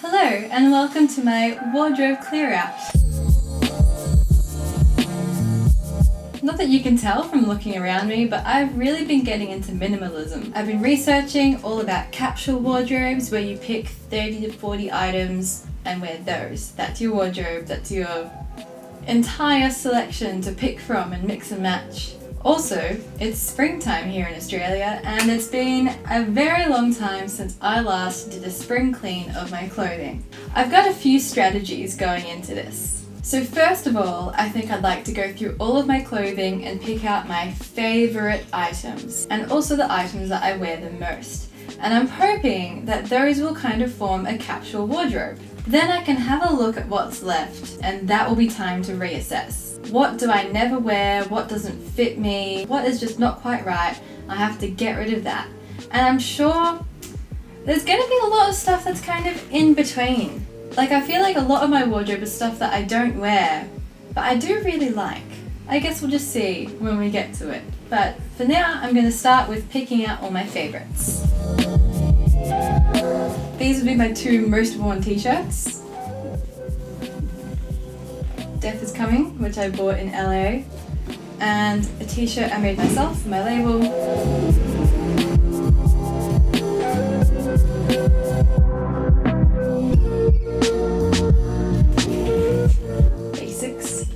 Hello and welcome to my wardrobe clear out. Not that you can tell from looking around me, but I've really been getting into minimalism. I've been researching all about capsule wardrobes where you pick 30 to 40 items and wear those. That's your wardrobe, that's your entire selection to pick from and mix and match. Also, it's springtime here in Australia and it's been a very long time since I last did a spring clean of my clothing. I've got a few strategies going into this. So first of all, I think I'd like to go through all of my clothing and pick out my favourite items and also the items that I wear the most. And I'm hoping that those will kind of form a capsule wardrobe. Then I can have a look at what's left and that will be time to reassess. What do I never wear? What doesn't fit me? What is just not quite right? I have to get rid of that. And I'm sure there's going to be a lot of stuff that's kind of in between. Like I feel like a lot of my wardrobe is stuff that I don't wear, but I do really like. I guess we'll just see when we get to it. But for now, I'm going to start with picking out all my favorites. These would be my two most worn t-shirts. Death is Coming, which I bought in LA, and a t-shirt I made myself for my label. Basics.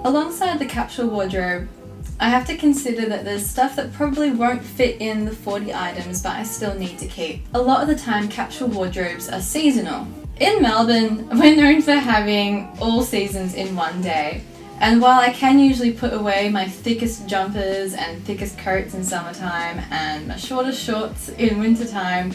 Alongside the capsule wardrobe, I have to consider that there's stuff that probably won't fit in the 40 items but I still need to keep. A lot of the time capsule wardrobes are seasonal. In Melbourne, we're known for having all seasons in one day. And while I can usually put away my thickest jumpers and thickest coats in summertime and my shortest shorts in wintertime,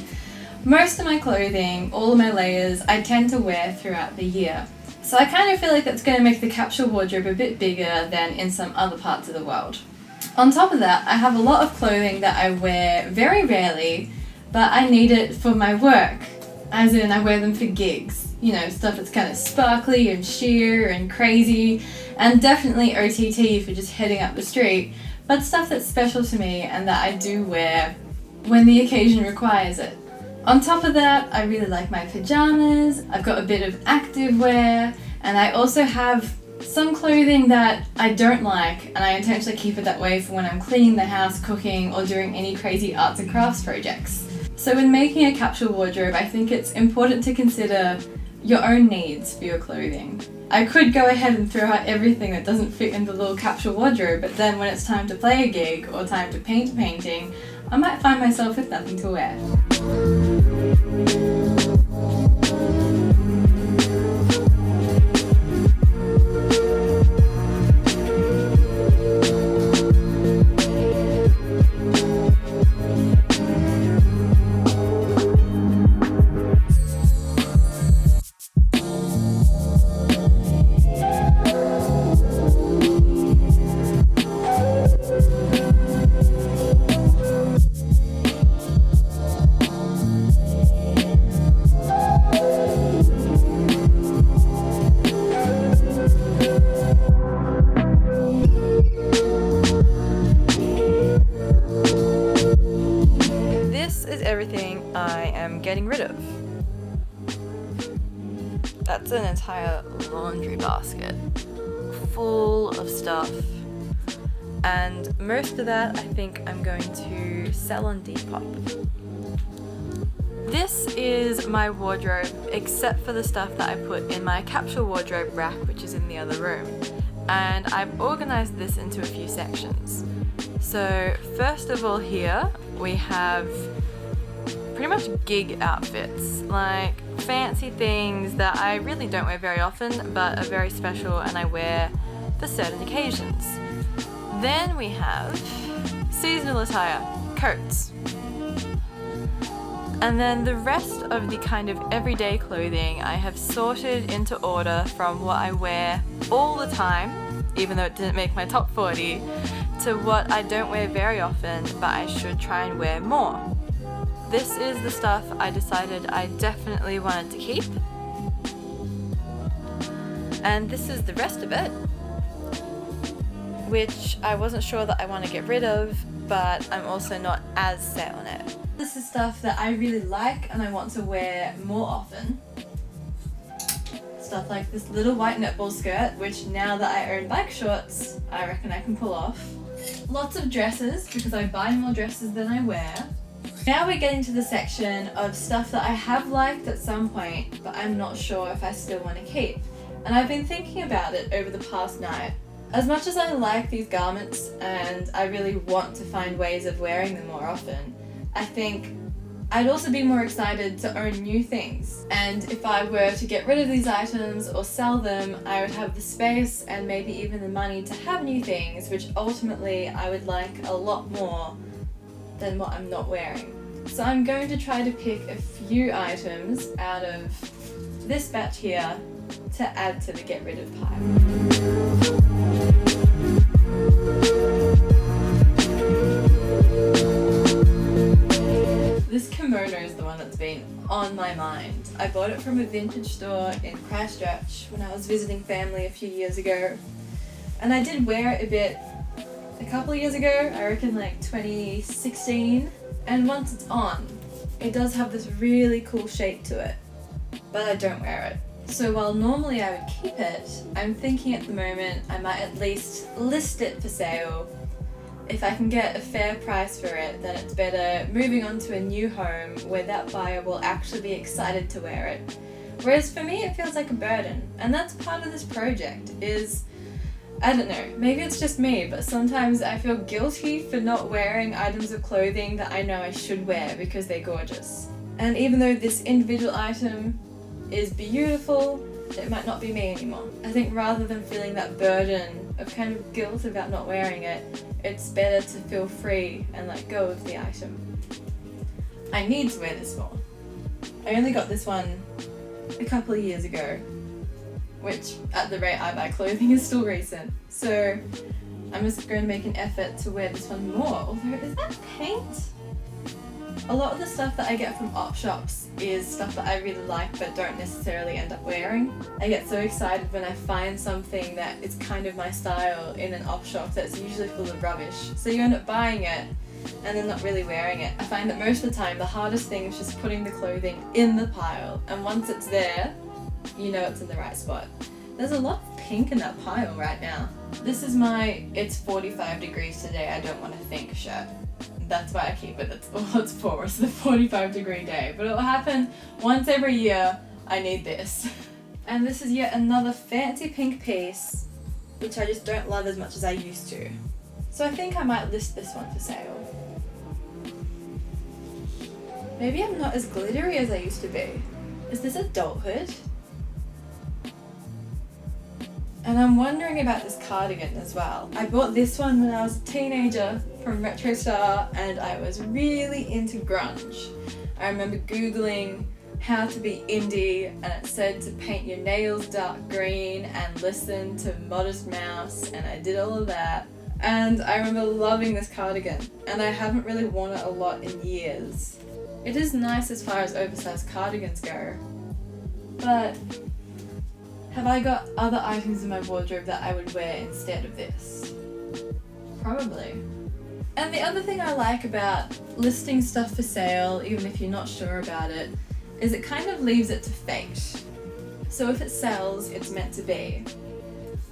most of my clothing, all of my layers, I tend to wear throughout the year. So I kind of feel like that's going to make the capsule wardrobe a bit bigger than in some other parts of the world. On top of that, I have a lot of clothing that I wear very rarely, but I need it for my work. As in, I wear them for gigs. You know, stuff that's kind of sparkly and sheer and crazy, and definitely OTT for just heading up the street, but stuff that's special to me and that I do wear when the occasion requires it. On top of that, I really like my pajamas, I've got a bit of active wear, and I also have some clothing that I don't like and I intentionally keep it that way for when I'm cleaning the house, cooking, or doing any crazy arts and crafts projects. So when making a capsule wardrobe, I think it's important to consider your own needs for your clothing. I could go ahead and throw out everything that doesn't fit in the little capsule wardrobe, but then when it's time to play a gig or time to paint a painting, I might find myself with nothing to wear. Everything I am getting rid of. That's an entire laundry basket full of stuff, and most of that I think I'm going to sell on Depop. This is my wardrobe except for the stuff that I put in my capsule wardrobe rack, which is in the other room, and I've organized this into a few sections. So first of all, here we have pretty much gig outfits, like fancy things that I really don't wear very often but are very special and I wear for certain occasions. Then we have seasonal attire, coats. And then the rest of the kind of everyday clothing I have sorted into order from what I wear all the time, even though it didn't make my top 40, to what I don't wear very often but I should try and wear more. This is the stuff I decided I definitely wanted to keep. And this is the rest of it, which I wasn't sure that I want to get rid of, but I'm also not as set on it. This is stuff that I really like and I want to wear more often. Stuff like this little white netball skirt, which now that I own bike shorts, I reckon I can pull off. Lots of dresses, because I buy more dresses than I wear. Now we're getting to the section of stuff that I have liked at some point, but I'm not sure if I still want to keep. And I've been thinking about it over the past night. As much as I like these garments and I really want to find ways of wearing them more often, I think I'd also be more excited to own new things. And if I were to get rid of these items or sell them, I would have the space and maybe even the money to have new things, which ultimately I would like a lot more than what I'm not wearing. So I'm going to try to pick a few items out of this batch here to add to the get rid of pile. This kimono is the one that's been on my mind. I bought it from a vintage store in Christchurch when I was visiting family a few years ago. And I did wear it a bit a couple of years ago, I reckon like 2016. And once it's on, it does have this really cool shape to it, but I don't wear it. So while normally I would keep it, I'm thinking at the moment I might at least list it for sale. If I can get a fair price for it, then it's better moving on to a new home where that buyer will actually be excited to wear it. Whereas for me, it feels like a burden. And that's part of this project is, I don't know, maybe it's just me, but sometimes I feel guilty for not wearing items of clothing that I know I should wear because they're gorgeous. And even though this individual item is beautiful, it might not be me anymore. I think rather than feeling that burden of kind of guilt about not wearing it, it's better to feel free and let go of the item. I need to wear this more. I only got this one a couple of years ago, which at the rate I buy clothing is still recent. So I'm just going to make an effort to wear this one more. Although, is that paint? A lot of the stuff that I get from op shops is stuff that I really like but don't necessarily end up wearing. I get so excited when I find something that is kind of my style in an op shop that's usually full of rubbish. So you end up buying it and then not really wearing it. I find that most of the time the hardest thing is just putting the clothing in the pile, and once it's there, you know it's in the right spot. There's a lot of pink in that pile right now. This is my "it's 45 degrees today, I don't want to think" shirt. That's why I keep it. That's all it's for. It's the 45-degree day. But it'll happen once every year. I need this. And this is yet another fancy pink piece, which I just don't love as much as I used to. So I think I might list this one for sale. Maybe I'm not as glittery as I used to be. Is this adulthood? And I'm wondering about this cardigan as well. I bought this one when I was a teenager from Retro Star and I was really into grunge. I remember Googling how to be indie and it said to paint your nails dark green and listen to Modest Mouse, and I did all of that. And I remember loving this cardigan, and I haven't really worn it a lot in years. It is nice as far as oversized cardigans go, but have I got other items in my wardrobe that I would wear instead of this? Probably. And the other thing I like about listing stuff for sale, even if you're not sure about it, is it kind of leaves it to fate. So if it sells, it's meant to be.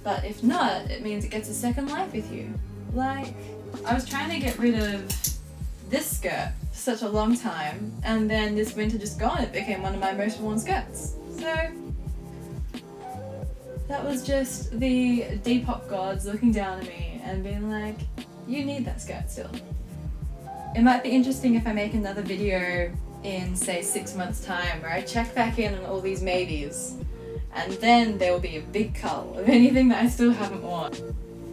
But if not, it means it gets a second life with you. Like, I was trying to get rid of this skirt for such a long time, and then this winter just gone, it became one of my most worn skirts. So that was just the Depop gods looking down at me and being like, you need that skirt still. It might be interesting if I make another video in say 6 months time where I check back in on all these maybes, and then there will be a big cull of anything that I still haven't worn.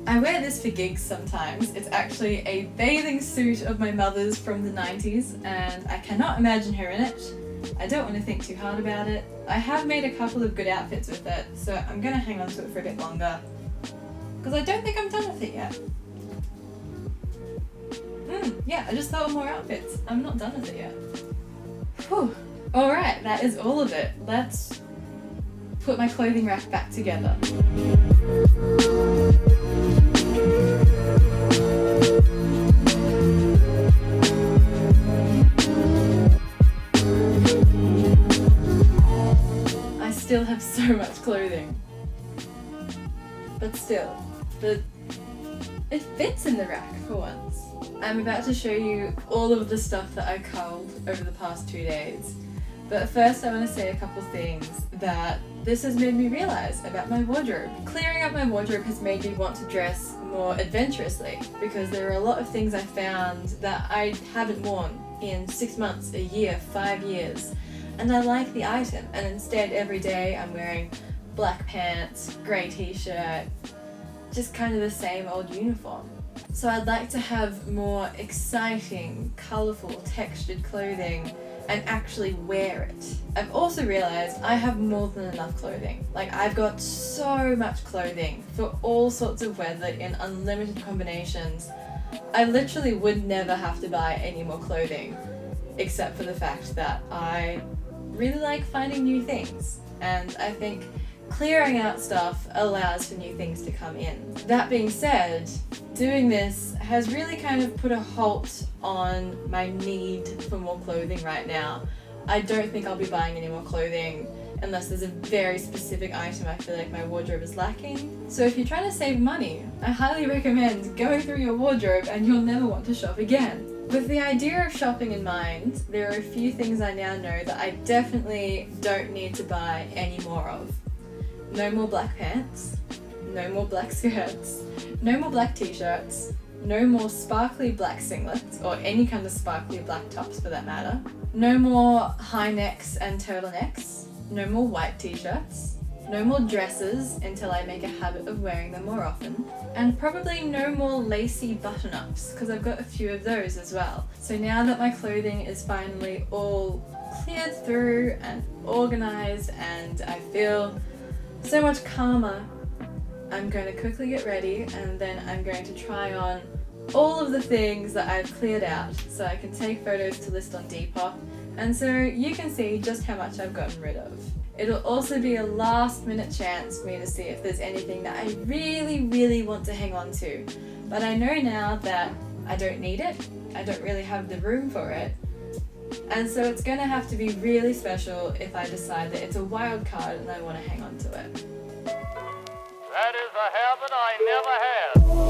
I wear this for gigs sometimes. It's actually a bathing suit of my mother's from the 90s, and I cannot imagine her in it. I don't want to think too hard about it. I have made a couple of good outfits with it, so I'm gonna hang on to it for a bit longer, because I don't think I'm done with it yet. Yeah, I just thought of more outfits. I'm not done with it yet. Whew. Alright, that is all of it. Let's put my clothing rack back together. I still have so much clothing. But still, it fits in the rack for once. I'm about to show you all of the stuff that I culled over the past 2 days. But first I want to say a couple things that this has made me realize about my wardrobe. Clearing up my wardrobe has made me want to dress more adventurously, because there are a lot of things I found that I haven't worn in 6 months, a year, 5 years. And I like the item, and instead every day I'm wearing black pants, grey t-shirt, just kind of the same old uniform. So I'd like to have more exciting, colourful, textured clothing and actually wear it. I've also realised I have more than enough clothing. Like, I've got so much clothing for all sorts of weather in unlimited combinations. I literally would never have to buy any more clothing, except for the fact that I really like finding new things, and I think clearing out stuff allows for new things to come in. That being said, doing this has really kind of put a halt on my need for more clothing right now. I don't think I'll be buying any more clothing unless there's a very specific item I feel like my wardrobe is lacking. So if you're trying to save money, I highly recommend going through your wardrobe and you'll never want to shop again. With the idea of shopping in mind, there are a few things I now know that I definitely don't need to buy any more of. No more black pants, no more black skirts, no more black t-shirts, no more sparkly black singlets, or any kind of sparkly black tops for that matter, no more high necks and turtlenecks, no more white t-shirts, no more dresses until I make a habit of wearing them more often, and probably no more lacy button-ups, because I've got a few of those as well. So now that my clothing is finally all cleared through and organised and I feel so much calmer, I'm going to quickly get ready, and then I'm going to try on all of the things that I've cleared out so I can take photos to list on Depop, and so you can see just how much I've gotten rid of. It'll also be a last minute chance for me to see if there's anything that I really, really want to hang on to. But I know now that I don't need it, I don't really have the room for it, and so it's going to have to be really special if I decide that it's a wild card and I want to hang on to it. That is a habit I never had.